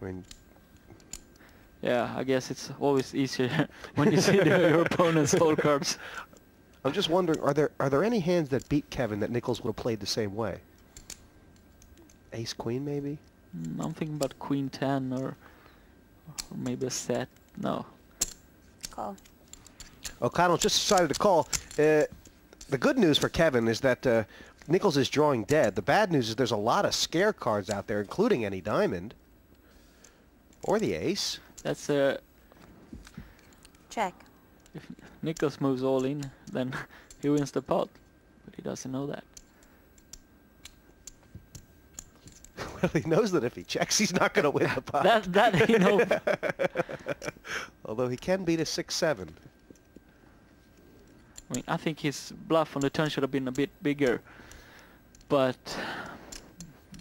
I mean, Yeah, I guess it's always easier when you see your opponent's whole cards. I'm just wondering, are there any hands that beat Kevin that Nichols would have played the same way? Ace Queen maybe? I'm thinking about Queen 10 or maybe a set. No. Call. O'Connell just decided to call. The good news for Kevin is that Nichols is drawing dead. The bad news is there's a lot of scare cards out there, including any diamond. Or the ace. That's a... Check. If Nichols moves all in, then he wins the pot. But he doesn't know that. Well, he knows that if he checks, he's not going to win the pot. that he knows. Although he can beat a 6-7. I mean, I think his bluff on the turn should have been a bit bigger. But...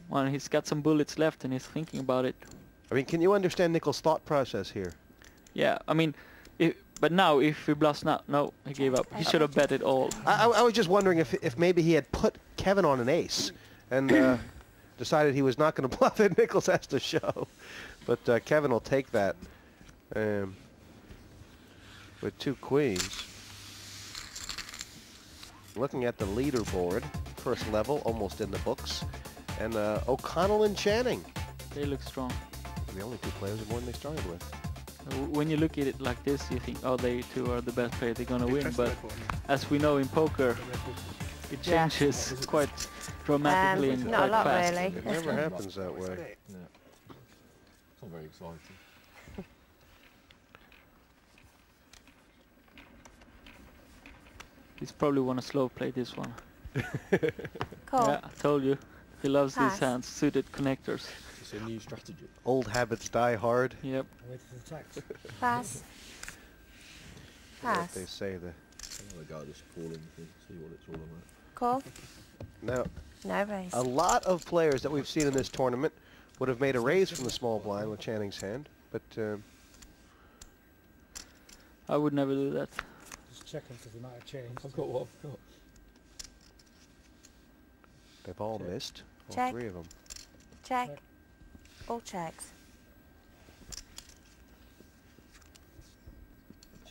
well, he's got some bullets left and he's thinking about it. I mean, can you understand Nichols' thought process here? Yeah, I mean... but now, if he bluffs now... No, he gave up. He should have bet it all. I was just wondering if maybe he had put Kevin on an ace and decided he was not going to bluff it. Nichols has to show. But Kevin will take that with 2 queens. Looking at the leaderboard, first level, almost in the books. And O'Connell and Channing. They look strong. The only 2 players are more than they started with. When you look at it like this, you think, oh, they two are the best player, they're gonna win. But as we know in poker, it changes quite dramatically and not a quite lot fast. really. It never happens that way. Yeah. It's not very exciting. He's probably wanna slow play this one. Call. Yeah, I told you. He loves Pass. these hands, suited connectors. It's a new strategy. Old habits die hard. Yep. Pass. What Pass. they say. The Another guy just calling to see what it's all about. Call. now, No raise. a lot of players that we've seen in this tournament would have made a raise from the small blind with Channing's hand, but I would never do that. Just checking because he might have changed. I've got what I've got. they've all missed. All Check. 3 of them. Check. All checks.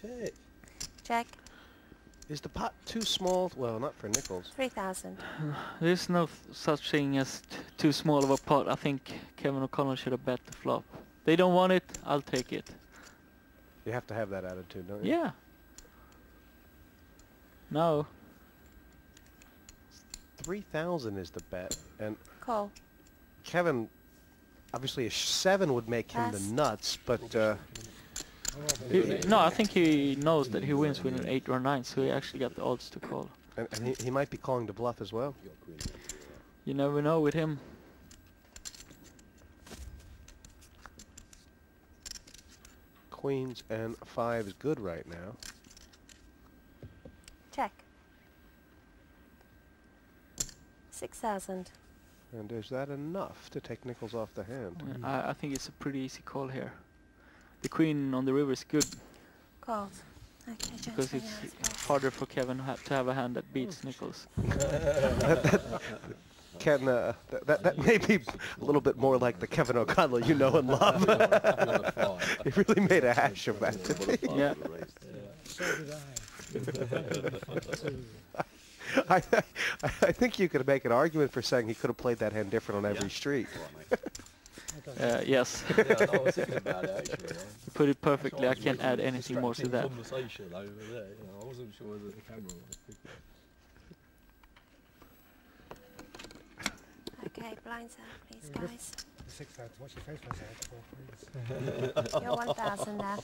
Check. Check. Is the pot too small? Well, not for Nichols. 3,000. There's no such thing as too small of a pot. I think Kevin O'Connell should have bet the flop. They don't want it, I'll take it. You have to have that attitude, don't you? Yeah. No. 3,000 is the bet, and Call. Kevin, obviously a 7 would make him the Pass. nuts, but No, I think he knows that he wins with an 8 or 9, so he actually got the odds to call. and he might be calling the bluff as well. You got queen. You never know with him. Queens and 5 is good right now. Check. 6,000. And is that enough to take Nichols off the hand? I think it's a pretty easy call here. The queen on the river is good Called. Okay, because transfer it's now, it's harder for Kevin to have a hand that beats Nichols. Ken, that may be a little bit more like the Kevin O'Connell you know and love. He really made a hash of that today. Yeah. So did I think you could make an argument for saying he could have played that hand different on every street. Yes. Yeah, no, I was thinking about it actually. You put it perfectly. I can't add anything more to that. Conversation over there. You know, I wasn't sure whether the camera was picking up. Okay, blinds out, please, guys. 6,000. What's your face message? 4 please. You're 1,000 now.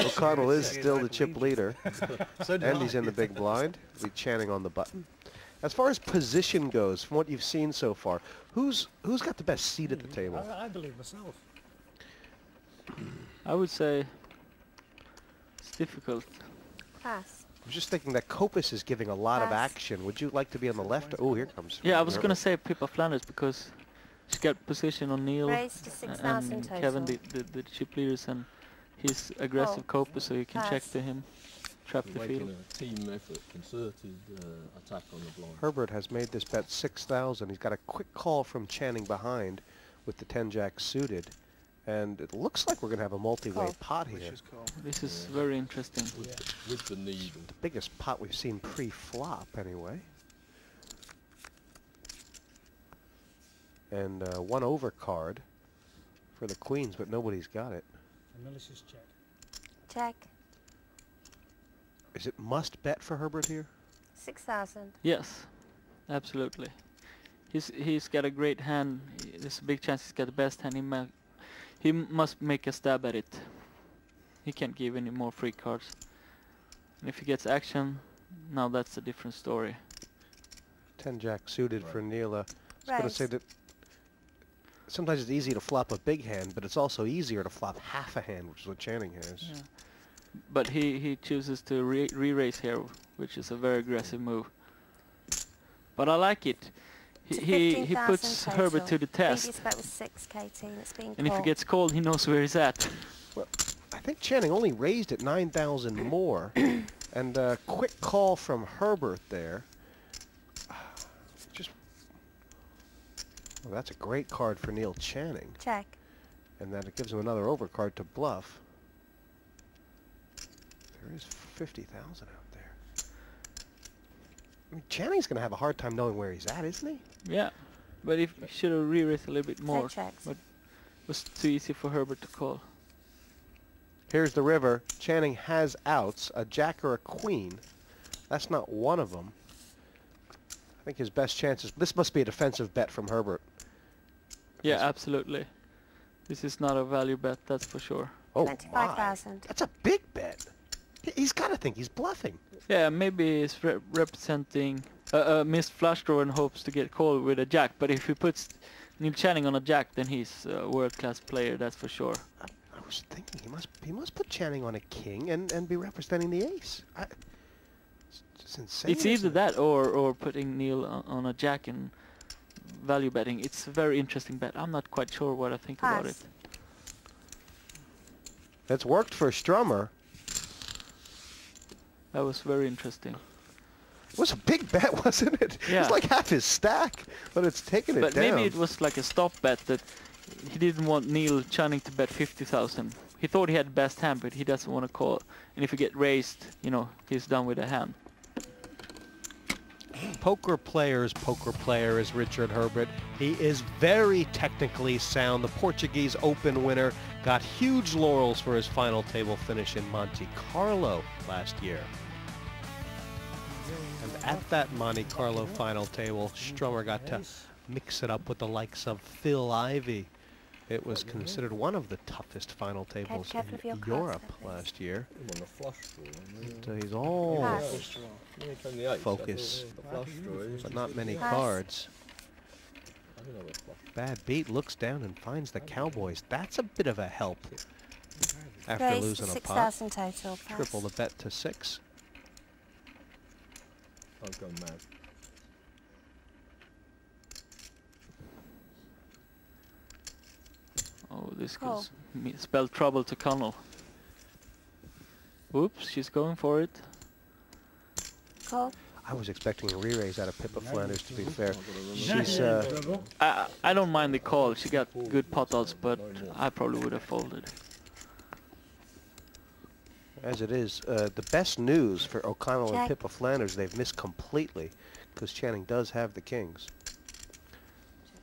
O'Connell is still the chip leader, and he's in the big blind. He's Channing on the button. As far as position goes, from what you've seen so far, who's got the best seat at the table? I believe myself. I would say it's difficult. Pass. I was just thinking that Copus is giving a lot of Pass. action. Would you like to be on the left? Oh, here comes. Yeah, I was gonna say Pippa Flanders because she's got position on Neil Raise to 6,000 and total. Kevin, the chip leaders, and he's aggressive Copus, so you can check Pass. to him, trap the Making field. a team effort, concerted attack on the blind. Herbert has made this bet 6,000. He's got a quick call from Channing behind with the 10-jack suited. And it looks like we're going to have a multi-way Call. pot here. Which is call. This is very interesting. With the need. The biggest pot we've seen pre-flop, anyway. And one overcard for the queens, but nobody's got it. Analysis check. Check. Is it must bet for Herbert here? 6,000. Yes, absolutely. He's got a great hand. There's a big chance he's got the best hand. He must make a stab at it. He can't give any more free cards. And if he gets action, now that's a different story. 10-jack suited for Neil. I was going to Raise. say that sometimes it's easy to flop a big hand, but it's also easier to flop half a hand, which is what Channing has. Yeah. But he chooses to re-raise here, which is a very aggressive move. But I like it. It's a He 15,000 puts total. Herbert to the test. Previous bet was 6k and it's being And if he called. gets called, he knows where he's at. Well, I think Channing only raised at 9,000 more. And a quick call from Herbert there. Just, well, that's a great card for Neil Channing. Check. And then it gives him another overcard to bluff. There is 50,000 out there. I mean, Channing's going to have a hard time knowing where he's at, isn't he? Yeah, but if he should have re-raised a little bit more. Checked. But it was too easy for Herbert to call. Here's the river. Channing has outs, a jack or a queen. That's not one of them. I think his best chance is... This must be a defensive bet from Herbert. Yeah, Yes. absolutely. This is not a value bet, that's for sure. Oh, my. 25,000. That's a big bet. He's got to think he's bluffing. Yeah, maybe he's representing a missed flush draw and hopes to get called with a jack. But if he puts Neil Channing on a jack, then he's a world-class player, that's for sure. I was thinking he must put Channing on a king and be representing the ace. It's just insane. It's either isn't it? that or putting Neil on a jack and value betting. It's a very interesting bet. I'm not quite sure what I think about it. Pass. It's worked for Strummer. That was very interesting. It was a big bet, wasn't it? Yeah. It's like half his stack, but it's taking it But down. maybe it was like a stop bet that he didn't want Neil Channing to bet 50,000. He thought he had best hand, but he doesn't want to call. And if he get raised, you know, he's done with the hand. Poker player is Richard Herbert. He is very technically sound. The Portuguese Open winner got huge laurels for his final table finish in Monte Carlo last year. And at that Monte Carlo final table, Strummer got to mix it up with the likes of Phil Ivey. It was considered one of the toughest final tables careful of your in cards Europe there, please. last year. I'm on a flush draw. So he's all Pass. Yeah, came the eighth, Focus. the flush draw. but not many Pass. cards. I don't know a flush. Bad beat, looks down and finds the Cowboys. That's a bit of a help after Raise losing a pot. 6,000 total. Pass. Triple the bet to 6. I was going mad. Oh, this Call. could spell trouble to Connell. Oops, she's going for it. Call. I was expecting a re-raise out of Pippa Flanders, to be fair. She's She's, I don't mind the call. She got good pot odds, but I probably would have folded. as it is, the best news for O'Connell and Check. Pippa Flanders, they've missed completely, because Channing does have the kings.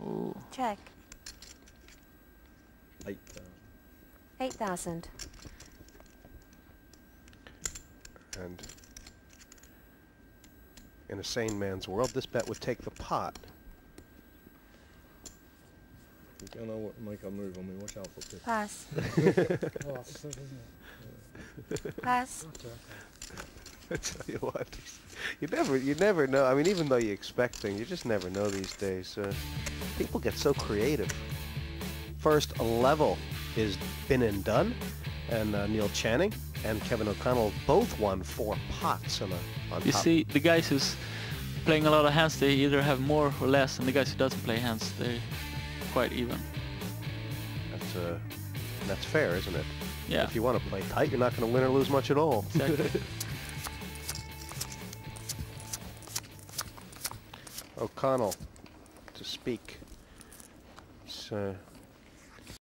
Ooh. Check. 8. 8,000. And in a sane man's world, this bet would take the pot. You're going to make a move on me. Watch out for this. Pass. Oh, it's so, isn't it? Pass. I tell you what, you never know. I mean, even though you expect things, you just never know these days. People get so creative. First level is been and done, and Neil Channing and Kevin O'Connell both won 4 pots on You top. see, the guys who's playing a lot of hands, they either have more or less, and the guys who doesn't play hands, they're quite even. That's fair, isn't it? Yeah, If you want to play tight, you're not going to win or lose much at all. exactly. O'Connell to speak. He's